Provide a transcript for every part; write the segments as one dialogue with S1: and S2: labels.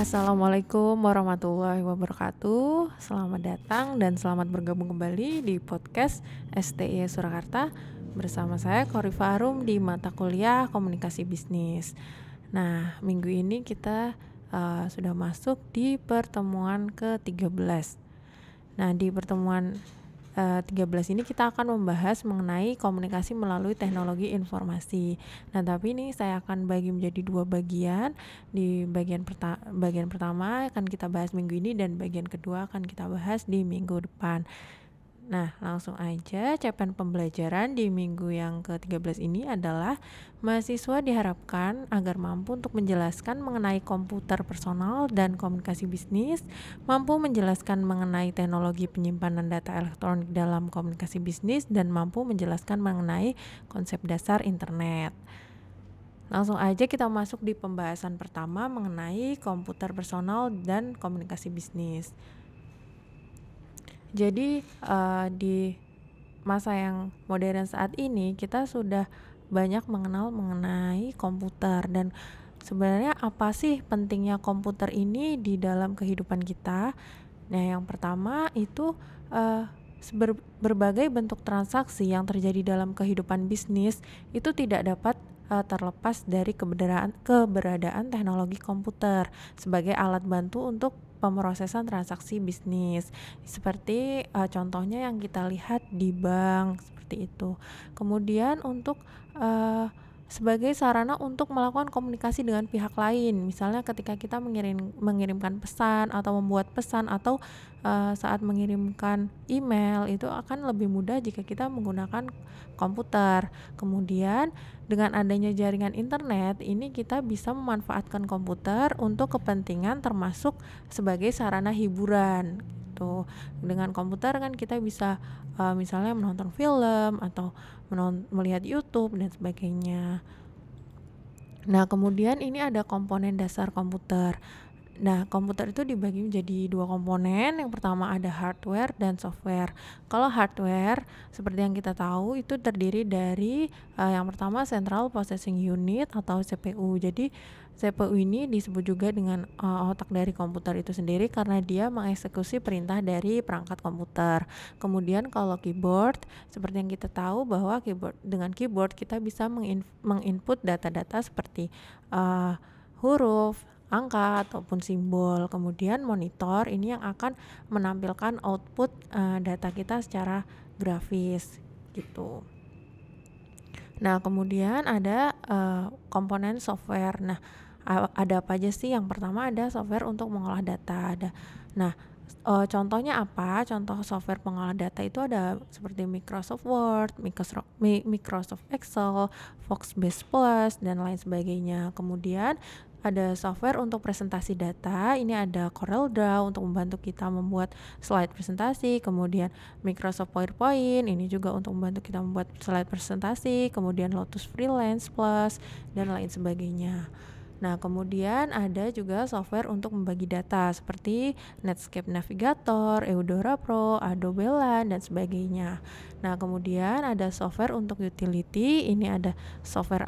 S1: Assalamualaikum warahmatullahi wabarakatuh. Selamat datang dan selamat bergabung kembali di podcast STI Surakarta bersama saya Khorifa Arum di mata kuliah Komunikasi Bisnis. Nah, minggu ini kita sudah masuk di pertemuan ke-13. Nah, di pertemuan 13 ini kita akan membahas mengenai komunikasi melalui teknologi informasi. Nah, tapi ini saya akan bagi menjadi dua bagian. Di bagian pertama akan kita bahas minggu ini dan bagian kedua akan kita bahas di minggu depan. Nah, langsung aja capaian pembelajaran di minggu yang ke-13 ini adalah mahasiswa diharapkan agar mampu untuk menjelaskan mengenai komputer personal dan komunikasi bisnis, mampu menjelaskan mengenai teknologi penyimpanan data elektronik dalam komunikasi bisnis, dan mampu menjelaskan mengenai konsep dasar internet. Langsung aja kita masuk di pembahasan pertama mengenai komputer personal dan komunikasi bisnis. Jadi di masa yang modern saat ini kita sudah banyak mengenal mengenai komputer, dan sebenarnya apa sih pentingnya komputer ini di dalam kehidupan kita? Nah, yang pertama itu berbagai bentuk transaksi yang terjadi dalam kehidupan bisnis itu tidak dapat terlepas dari keberadaan teknologi komputer sebagai alat bantu untuk pemrosesan transaksi bisnis. Seperti contohnya yang kita lihat di bank seperti itu. Kemudian untuk sebagai sarana untuk melakukan komunikasi dengan pihak lain, misalnya ketika kita mengirimkan pesan atau membuat pesan, atau saat mengirimkan email, itu akan lebih mudah jika kita menggunakan komputer. Kemudian dengan adanya jaringan internet ini kita bisa memanfaatkan komputer untuk kepentingan termasuk sebagai sarana hiburan gitu. Dengan komputer kan kita bisa misalnya menonton film atau melihat YouTube dan sebagainya. Nah, kemudian ini ada komponen dasar komputer. Nah, komputer itu dibagi menjadi dua komponen. Yang pertama ada hardware dan software. Kalau hardware, seperti yang kita tahu, itu terdiri dari yang pertama Central Processing Unit atau CPU. Jadi CPU ini disebut juga dengan otak dari komputer itu sendiri karena dia mengeksekusi perintah dari perangkat komputer. Kemudian kalau keyboard, seperti yang kita tahu bahwa dengan keyboard kita bisa menginput data-data seperti huruf, angka ataupun simbol. Kemudian monitor ini yang akan menampilkan output data kita secara grafis gitu. Nah, kemudian ada komponen software. Nah, ada apa aja sih? Yang pertama ada software untuk mengolah data. Contohnya apa? Contoh software pengolah data itu ada seperti Microsoft Word, Microsoft Excel, Foxbase Plus, dan lain sebagainya. Kemudian ada software untuk presentasi data. Ini ada CorelDRAW untuk membantu kita membuat slide presentasi. Kemudian Microsoft PowerPoint, ini juga untuk membantu kita membuat slide presentasi. Kemudian Lotus Freelance Plus, dan lain sebagainya. Nah, kemudian ada juga software untuk membagi data seperti Netscape Navigator, Eudora Pro, Adobe Land, dan sebagainya. Nah, kemudian ada software untuk utility. Ini ada software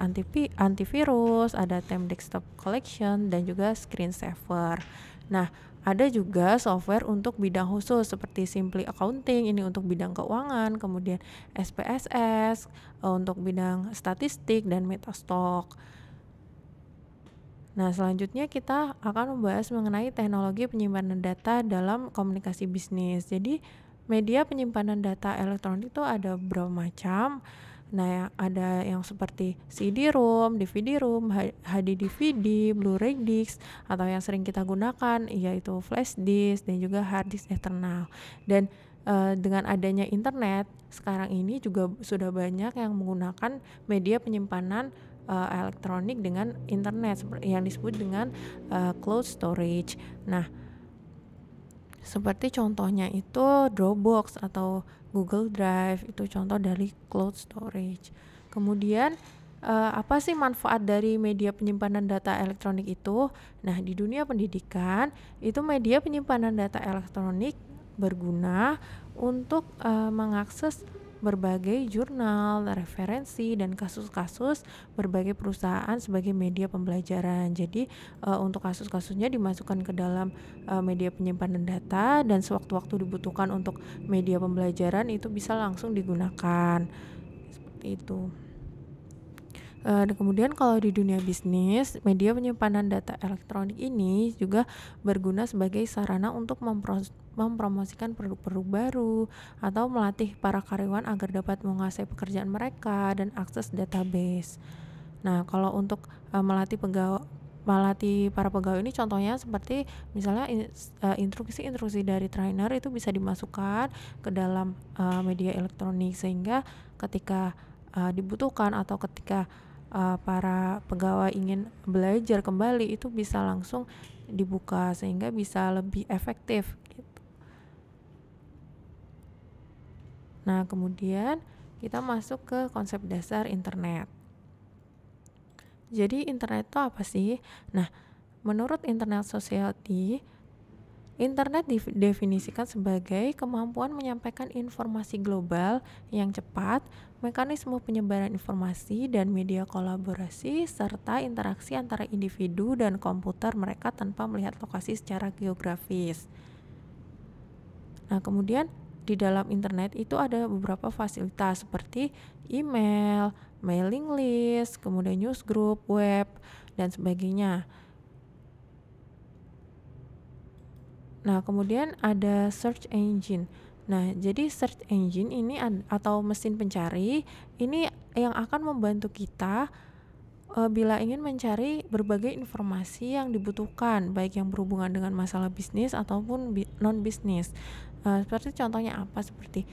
S1: antivirus, ada Theme Desktop Collection, dan juga screensaver. Nah, ada juga software untuk bidang khusus seperti Simply Accounting, ini untuk bidang keuangan, kemudian SPSS untuk bidang statistik, dan Metastock. Nah, selanjutnya kita akan membahas mengenai teknologi penyimpanan data dalam komunikasi bisnis. Jadi, media penyimpanan data elektronik itu ada beberapa macam. Nah, ada yang seperti CD-ROM, DVD-ROM, HD-DVD, Blu-ray disc, atau yang sering kita gunakan yaitu flash disk dan juga hard disk eksternal. Dan dengan adanya internet, sekarang ini juga sudah banyak yang menggunakan media penyimpanan elektronik dengan internet yang disebut dengan cloud storage. Nah, seperti contohnya itu Dropbox atau Google Drive, itu contoh dari cloud storage. Kemudian apa sih manfaat dari media penyimpanan data elektronik itu? Nah, di dunia pendidikan itu media penyimpanan data elektronik berguna untuk mengakses berbagai jurnal, referensi, dan kasus-kasus berbagai perusahaan sebagai media pembelajaran. Jadi untuk kasus-kasusnya dimasukkan ke dalam media penyimpanan data, dan sewaktu-waktu dibutuhkan untuk media pembelajaran itu bisa langsung digunakan. Seperti itu. Dan kemudian kalau di dunia bisnis, media penyimpanan data elektronik ini juga berguna sebagai sarana untuk mempromosikan produk-produk baru atau melatih para karyawan agar dapat menguasai pekerjaan mereka dan akses database. Nah, kalau untuk melatih para pegawai ini contohnya seperti misalnya instruksi-instruksi dari trainer itu bisa dimasukkan ke dalam media elektronik, sehingga ketika dibutuhkan atau ketika para pegawai ingin belajar kembali itu bisa langsung dibuka sehingga bisa lebih efektif gitu. Nah, kemudian kita masuk ke konsep dasar internet. Jadi internet itu apa sih? Nah, menurut Internet Society, internet didefinisikan sebagai kemampuan menyampaikan informasi global yang cepat, mekanisme penyebaran informasi, dan media kolaborasi, serta interaksi antara individu dan komputer mereka tanpa melihat lokasi secara geografis. Nah, kemudian di dalam internet itu ada beberapa fasilitas seperti email, mailing list, kemudian newsgroup, web, dan sebagainya. Nah, kemudian ada search engine. Nah, jadi search engine ini atau mesin pencari ini yang akan membantu kita bila ingin mencari berbagai informasi yang dibutuhkan, baik yang berhubungan dengan masalah bisnis ataupun non bisnis. Seperti contohnya apa? Seperti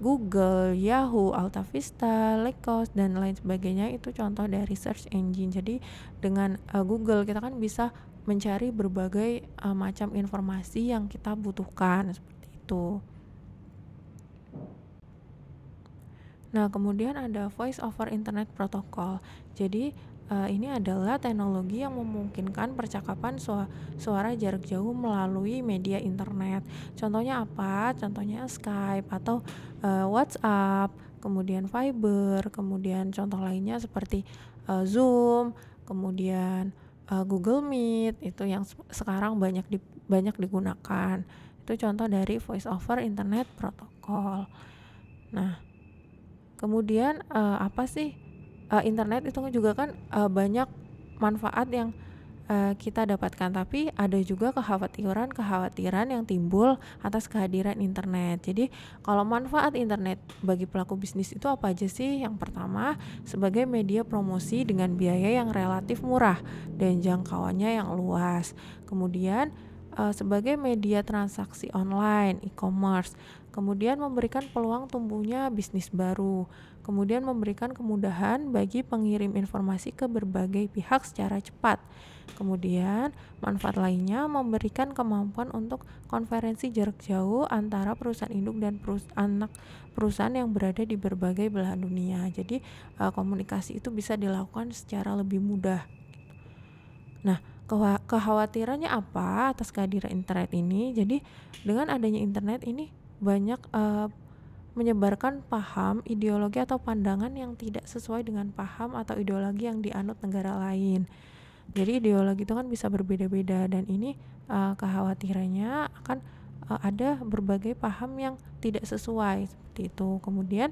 S1: Google, Yahoo, AltaVista, Lycos, dan lain sebagainya itu contoh dari search engine. Jadi dengan Google kita kan bisa mencari berbagai macam informasi yang kita butuhkan seperti itu. Nah, kemudian ada Voice over Internet Protocol. Jadi ini adalah teknologi yang memungkinkan percakapan suara jarak jauh melalui media internet. Contohnya apa? Contohnya Skype atau WhatsApp, kemudian Viber, kemudian contoh lainnya seperti Zoom, kemudian Google Meet, itu yang sekarang banyak digunakan. Itu contoh dari Voice over Internet Protocol. Nah, kemudian apa sih internet itu juga kan banyak manfaat yang kita dapatkan, tapi ada juga kekhawatiran yang timbul atas kehadiran internet. Jadi kalau manfaat internet bagi pelaku bisnis itu apa aja sih? Yang pertama, sebagai media promosi dengan biaya yang relatif murah dan jangkauannya yang luas. Kemudian sebagai media transaksi online, e-commerce. Kemudian memberikan peluang tumbuhnya bisnis baru. Kemudian memberikan kemudahan bagi pengirim informasi ke berbagai pihak secara cepat. Kemudian manfaat lainnya memberikan kemampuan untuk konferensi jarak jauh antara perusahaan induk dan anak perusahaan yang berada di berbagai belahan dunia. Jadi komunikasi itu bisa dilakukan secara lebih mudah. Nah, kekhawatirannya apa atas kehadiran internet ini? Jadi dengan adanya internet ini banyak menyebarkan paham, ideologi atau pandangan yang tidak sesuai dengan paham atau ideologi yang dianut negara lain. Jadi ideologi itu kan bisa berbeda-beda, dan ini kekhawatirannya akan ada berbagai paham yang tidak sesuai seperti itu. Kemudian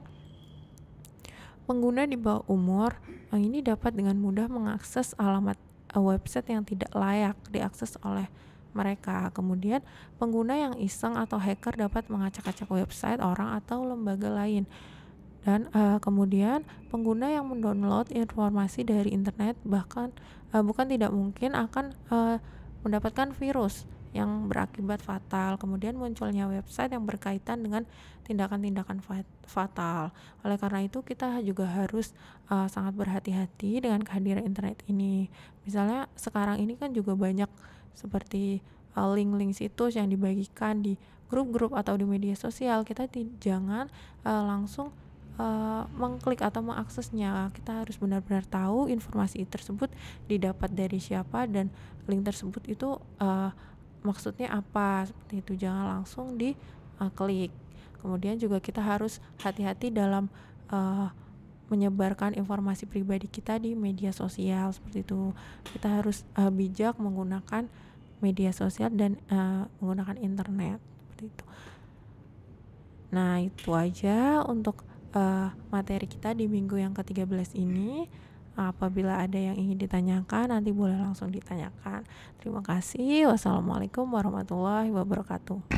S1: pengguna di bawah umur ini dapat dengan mudah mengakses alamat website yang tidak layak diakses oleh mereka. Kemudian pengguna yang iseng atau hacker dapat mengacak-acak website orang atau lembaga lain. Dan kemudian pengguna yang mendownload informasi dari internet bahkan bukan tidak mungkin akan mendapatkan virus yang berakibat fatal. Kemudian munculnya website yang berkaitan dengan tindakan-tindakan fatal. Oleh karena itu kita juga harus sangat berhati-hati dengan kehadiran internet ini. Misalnya sekarang ini kan juga banyak seperti link-link situs yang dibagikan di grup-grup atau di media sosial. Kita jangan langsung mengklik atau mengaksesnya. Kita harus benar-benar tahu informasi tersebut didapat dari siapa dan link tersebut itu maksudnya apa, seperti itu. Jangan langsung klik. Kemudian juga kita harus hati-hati dalam menyebarkan informasi pribadi kita di media sosial, seperti itu. Kita harus bijak menggunakan media sosial dan menggunakan internet, seperti itu. Nah, itu aja untuk materi kita di minggu yang ke-13 ini. Apabila ada yang ingin ditanyakan, nanti boleh langsung ditanyakan. Terima kasih. Wassalamualaikum warahmatullahi wabarakatuh.